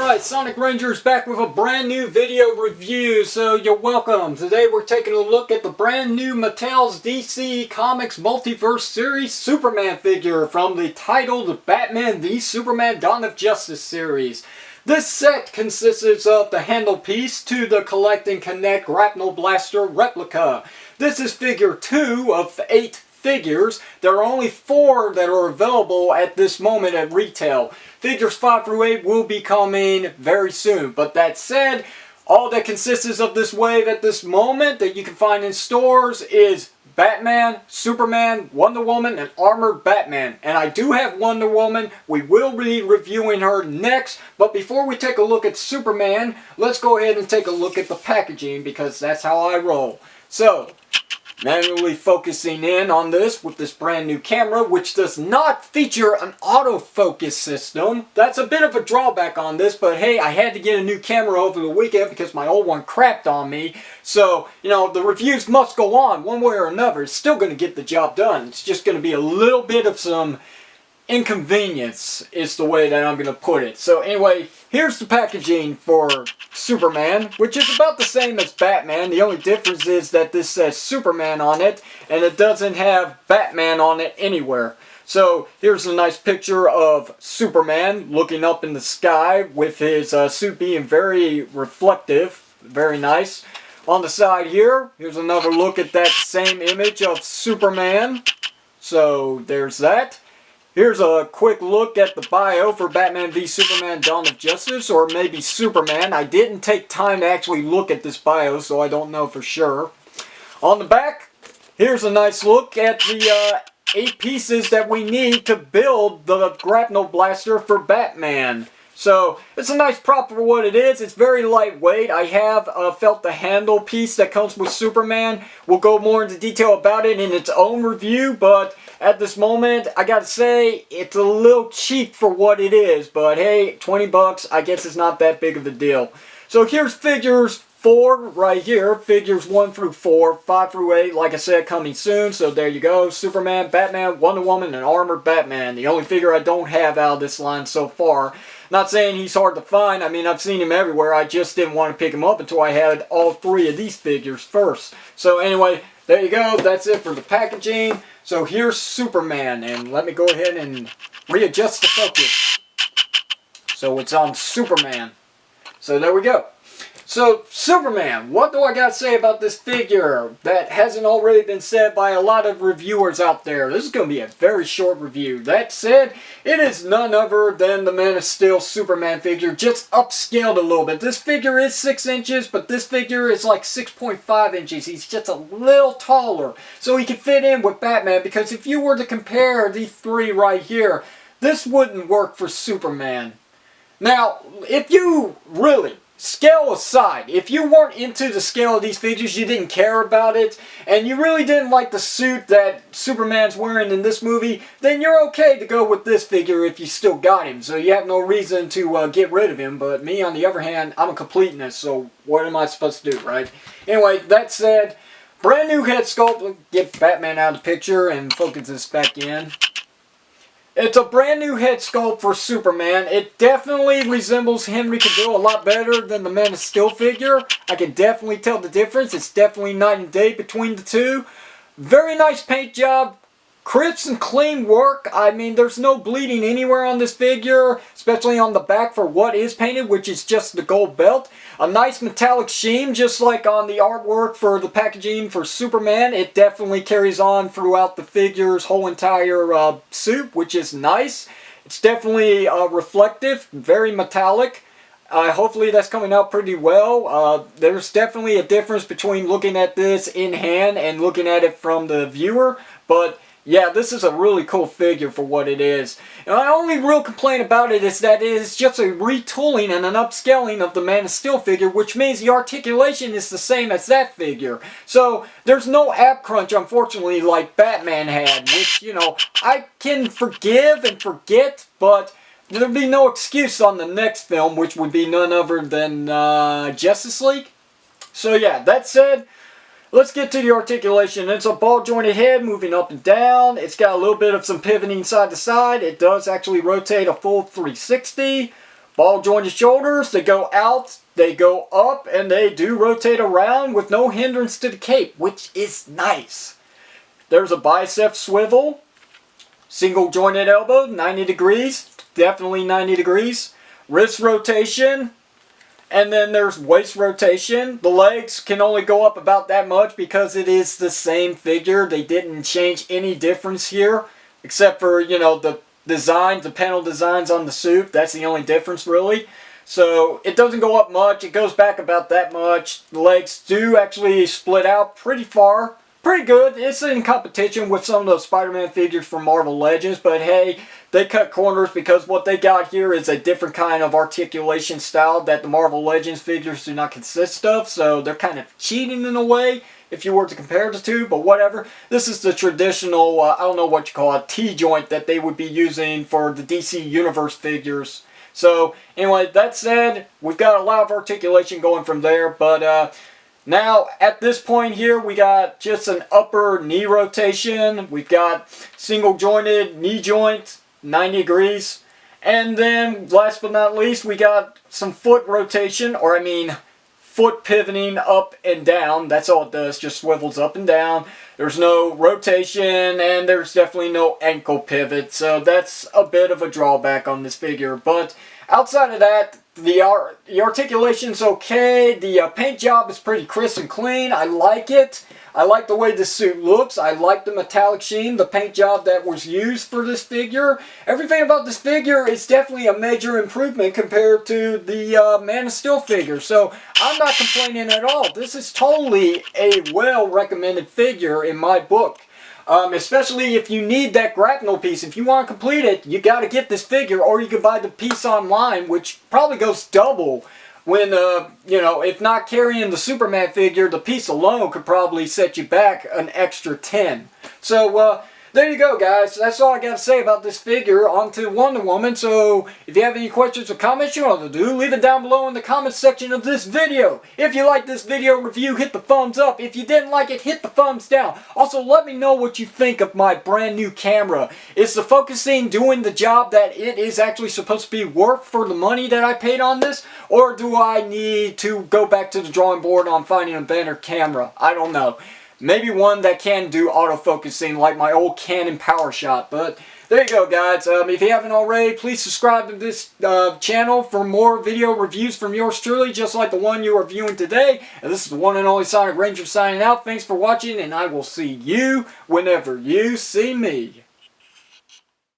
Alright, Sonic Rangers back with a brand new video review, so you're welcome. Today we're taking a look at the brand new Mattel's DC Comics Multiverse series Superman figure from the titled Batman v Superman Dawn of Justice series. This set consists of the handle piece to the Collect and Connect Grapnel Blaster replica. This is figure 2 of 8 figures. There are only 4 that are available at this moment at retail. Figures 5 through 8 will be coming very soon. But that said, all that consists of this wave at this moment that you can find in stores is Batman, Superman, Wonder Woman, and Armored Batman. And I do have Wonder Woman. We will be reviewing her next. But before we take a look at Superman, let's go ahead and take a look at the packaging because that's how I roll. So, manually focusing in on this with this brand new camera, which does not feature an autofocus system. That's a bit of a drawback on this, but hey, I had to get a new camera over the weekend because my old one crapped on me. So, you know, the reviews must go on one way or another. It's still going to get the job done. It's just going to be a little bit of some inconvenience is the way that I'm going to put it. So anyway, here's the packaging for Superman, which is about the same as Batman. The only difference is that this says Superman on it, and it doesn't have Batman on it anywhere. So here's a nice picture of Superman looking up in the sky with his suit being very reflective. Very nice. On the side here, here's another look at that same image of Superman. So there's that. Here's a quick look at the bio for Batman v Superman Dawn of Justice, or maybe Superman. I didn't take time to actually look at this bio, so I don't know for sure. On the back, here's a nice look at the 8 pieces that we need to build the Grapnel Blaster for Batman. So, it's a nice prop for what it is. It's very lightweight. I have felt the handle piece that comes with Superman. We'll go more into detail about it in its own review, but at this moment, I gotta say, it's a little cheap for what it is. But hey, 20 bucks, I guess it's not that big of a deal. So here's figures 4 right here. Figures 1 through 4, 5 through 8, like I said, coming soon. So there you go. Superman, Batman, Wonder Woman, and Armored Batman. The only figure I don't have out of this line so far. Not saying he's hard to find. I mean, I've seen him everywhere. I just didn't want to pick him up until I had all 3 of these figures first. So anyway, there you go. That's it for the packaging. So here's Superman. And let me go ahead and readjust the focus. So it's on Superman. So there we go. So, Superman, what do I got to say about this figure that hasn't already been said by a lot of reviewers out there? This is going to be a very short review. That said, it is none other than the Man of Steel Superman figure, just upscaled a little bit. This figure is 6 inches, but this figure is like 6.5 inches. He's just a little taller, so he can fit in with Batman, because if you were to compare these 3 right here, this wouldn't work for Superman. Now, if you really, scale aside, if you weren't into the scale of these figures, you didn't care about it, and you really didn't like the suit that Superman's wearing in this movie, then you're okay to go with this figure if you still got him. So you have no reason to get rid of him. But me, on the other hand, I'm a completeness, so what am I supposed to do, right? Anyway, that said, brand new head sculpt. Get Batman out of the picture and focus this back in. It's a brand new head sculpt for Superman. It definitely resembles Henry Cavill a lot better than the Man of Steel figure. I can definitely tell the difference. It's definitely night and day between the two. Very nice paint job. Crisp and clean work. I mean, there's no bleeding anywhere on this figure, especially on the back for what is painted, which is just the gold belt. A nice metallic sheen, just like on the artwork for the packaging for Superman. It definitely carries on throughout the figure's whole entire suit, which is nice. It's definitely reflective, very metallic. Hopefully that's coming out pretty well. There's definitely a difference between looking at this in hand and looking at it from the viewer, but yeah, this is a really cool figure for what it is. And my only real complaint about it is that it is just a retooling and an upscaling of the Man of Steel figure, which means the articulation is the same as that figure. So, there's no ab crunch, unfortunately, like Batman had, which, you know, I can forgive and forget, but there'll be no excuse on the next film, which would be none other than Justice League. So yeah, that said, let's get to the articulation. It's a ball jointed head moving up and down. It's got a little bit of some pivoting side to side. It does actually rotate a full 360. Ball jointed shoulders, they go out, they go up, and they do rotate around with no hindrance to the cape, which is nice. There's a bicep swivel, single jointed elbow, 90 degrees, definitely 90 degrees. Wrist rotation, and then there's waist rotation. The legs can only go up about that much because it is the same figure. They didn't change any difference here, except for, you know, the designs, the panel designs on the suit. That's the only difference really. So it doesn't go up much. It goes back about that much. The legs do actually split out pretty far. Pretty good. It's in competition with some of those Spider-Man figures from Marvel Legends, but hey, they cut corners because what they got here is a different kind of articulation style that the Marvel Legends figures do not consist of, so they're kind of cheating in a way if you were to compare the two, but whatever. This is the traditional, I don't know what you call it, T-joint that they would be using for the DC Universe figures. So anyway, that said, we've got a lot of articulation going from there, but now, at this point here, we got just an upper knee rotation. We've got single jointed knee joint, 90 degrees. And then, last but not least, we got some foot rotation, or I mean, foot pivoting up and down. That's all it does, just swivels up and down. There's no rotation, and there's definitely no ankle pivot. So that's a bit of a drawback on this figure. But outside of that, the articulation's okay. The paint job is pretty crisp and clean. I like it. I like the way this suit looks. I like the metallic sheen, the paint job that was used for this figure. Everything about this figure is definitely a major improvement compared to the Man of Steel figure. So I'm not complaining at all. This is totally a well-recommended figure in my book. Especially if you need that grapnel piece. If you want to complete it, you got to get this figure, or you can buy the piece online, which probably goes double when, you know, if not carrying the Superman figure, the piece alone could probably set you back an extra 10. So, there you go, guys. That's all I got to say about this figure. On to Wonder Woman. So, if you have any questions or comments you want to do, leave it down below in the comments section of this video. If you like this video review, hit the thumbs up. If you didn't like it, hit the thumbs down. Also, let me know what you think of my brand new camera. Is the focusing doing the job that it is actually supposed to be worth for the money that I paid on this? Or do I need to go back to the drawing board on finding a better camera? I don't know. Maybe one that can do autofocusing like my old Canon PowerShot. But there you go, guys. If you haven't already, please subscribe to this channel for more video reviews from yours truly, just like the one you are viewing today. And this is the one and only Sonic Ranger signing out. Thanks for watching, and I will see you whenever you see me.